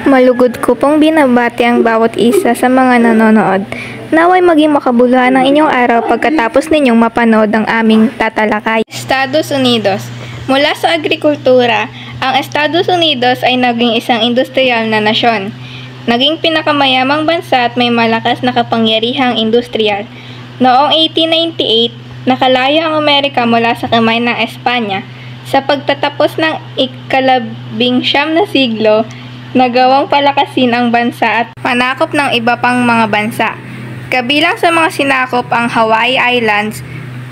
Malugod ko pong binabati ang bawat isa sa mga nanonood. Naway maging makabuluhan ang inyong araw pagkatapos ninyong mapanood ang aming tatalakay. Estados Unidos. Mula sa agrikultura, ang Estados Unidos ay naging isang industrial na nasyon. Naging pinakamayamang bansa at may malakas na kapangyarihang industrial. Noong 1898, nakalaya ang Amerika mula sa kamay ng Espanya. Sa pagtatapos ng ika-19 na siglo, nagawang palakasin ang bansa at panakop ng iba pang mga bansa. Kabilang sa mga sinakop ang Hawaii Islands,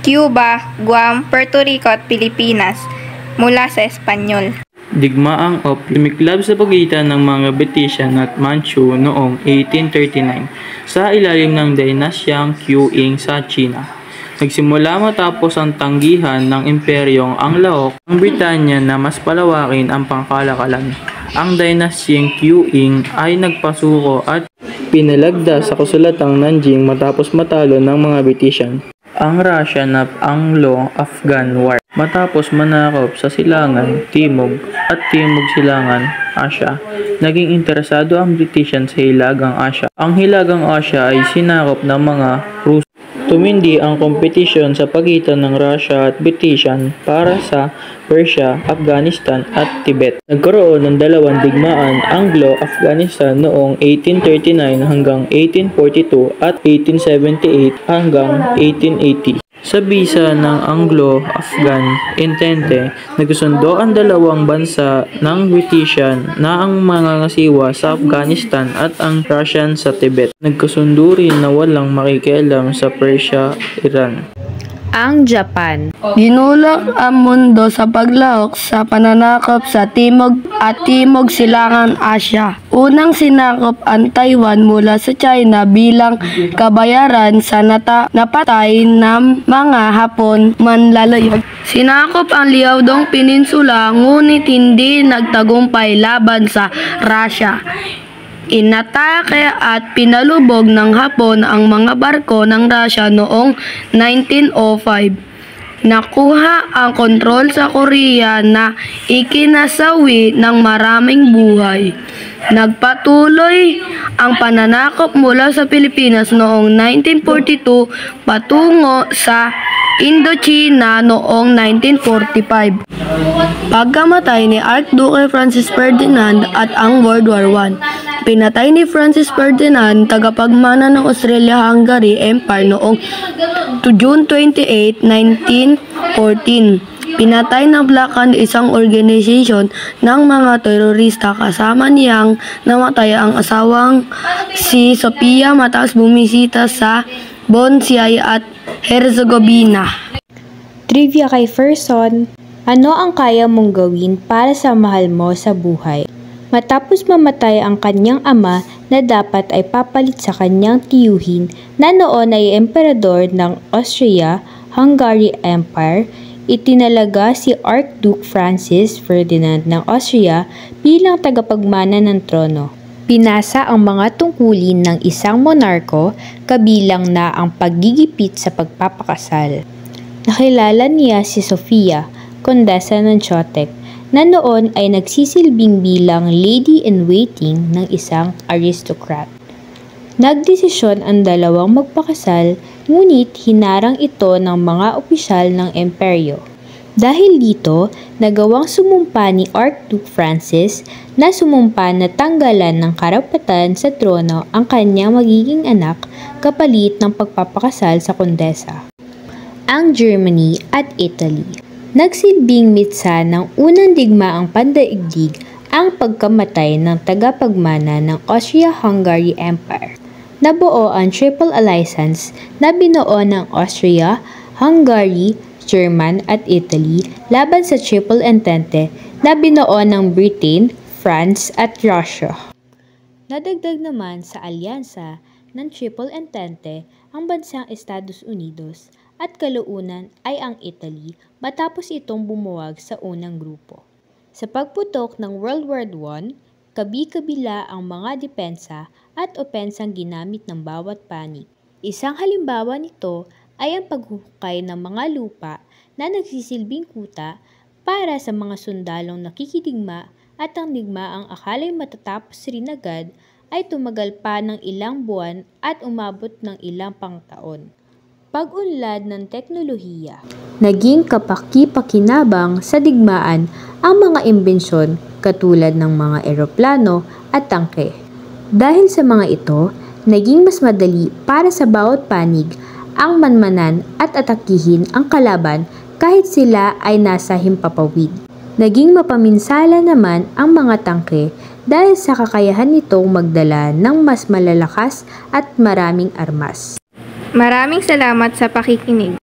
Cuba, Guam, Puerto Rico at Pilipinas mula sa Espanyol. Digmaang lumiklab sa pagitan ng mga Britishan at Manchu noong 1839 sa ilalim ng dinastyang Qing sa China. Nagsimula matapos ang tanggihan ng imperyong ang Lahok ng Britanya na mas palawakin ang pangkalakalan. Ang dinastyang Qing ay nagpasuko at pinalagda sa kasulatang Nanjing matapos matalo ng mga Britishan ang Russian at Anglo-Afghan War. Matapos manakop sa silangan Timog at Timog Silangan Asya, naging interesado ang Britishan sa Hilagang Asya. Ang Hilagang Asya ay sinakop ng mga Ruso. Tumindi ang kompetisyon sa pagitan ng Russia at Britishan para sa Persia, Afghanistan at Tibet. Nagkaroon ng dalawang digmaan Anglo-Afghanistan noong 1839 hanggang 1842 at 1878 hanggang 1880. Sa bisa ng Anglo-Afghan Entente, nagsundo ang dalawang bansa ng Britishan na ang mga ngasiwa sa Afghanistan at ang Russian sa Tibet. Nagkasundo rin na walang makikialam sa Persia, Iran. Ang Japan. Ginulak ang mundo sa paglahok sa pananakop sa Timog at Timog Silangan Asya. Unang sinakop ang Taiwan mula sa China bilang kabayaran sa napatay ng mga Hapon manlalayag. Sinakop ang Liaodong Peninsula ngunit hindi nagtagumpay laban sa Russia. Inatake at pinalubog ng Hapon ang mga barko ng Russia noong 1905. Nakuha ang kontrol sa Korea na ikinasawi ng maraming buhay. Nagpatuloy ang pananakop mula sa Pilipinas noong 1942 patungo sa Indochina noong 1945. Pagkamatay ni Archduke Francis Ferdinand at ang World War I, pinatay ni Francis Ferdinand tagapagmana ng Austria-Hungary Empire noong June 28, 1914. Pinatay ng Black Hand isang organisasyon ng mga terorista kasama niyang namatay ang asawang si Sofia matapos bumisita sa Bosnia at Herzegovina. Trivia kay Ferson. Ano ang kaya mong gawin para sa mahal mo sa buhay? Matapos mamatay ang kanyang ama na dapat ay papalit sa kanyang tiyuhin na noon ay emperador ng Austria-Hungary Empire, itinalaga si Archduke Francis Ferdinand ng Austria bilang tagapagmana ng trono. Pinasa ang mga tungkulin ng isang monarko, kabilang na ang paggigipit sa pagpapakasal. Nakilala niya si Sofia, kondesa ng Chotek, na noon ay nagsisilbing bilang lady-in-waiting ng isang aristocrat. Nagdesisyon ang dalawang magpakasal, ngunit hinarang ito ng mga opisyal ng imperyo. Dahil dito, nagawang sumumpa ni Archduke Francis na sumumpa na tanggalan ng karapatan sa trono ang kanyang magiging anak kapalit ng pagpapakasal sa kondesa. Ang Germany at Italy. Nagsilbing mitsa ng unang digmaang pandaigdig ang pagkamatay ng tagapagmana ng Austria-Hungary Empire. Nabuo ang Triple Alliance na binuo ng Austria, Hungary, German at Italy laban sa Triple Entente na binuo ng Britain, France at Russia. Nadagdag naman sa alyansa ng Triple Entente ang bansang Estados Unidos at kalaunan ay ang Italy matapos itong bumuwag sa unang grupo. Sa pagputok ng World War I, kabi-kabila ang mga depensa at opensang ginamit ng bawat panig. Isang halimbawa nito ay ang paghuhukay ng mga lupa na nagsisilbing kuta para sa mga sundalong nakikidigma at ang digmaang akala'y matatapos rin agad ay tumagal pa ng ilang buwan at umabot ng ilang pang taon. Pag-unlad ng teknolohiya. Naging kapaki-pakinabang sa digmaan ang mga imbensyon katulad ng mga eroplano at tangke. Dahil sa mga ito, naging mas madali para sa bawat panig ang manmanan at atakihin ang kalaban kahit sila ay nasa himpapawid. Naging mapaminsala naman ang mga tangke dahil sa kakayahan nitong magdala ng mas malalakas at maraming armas. Maraming salamat sa pakikinig.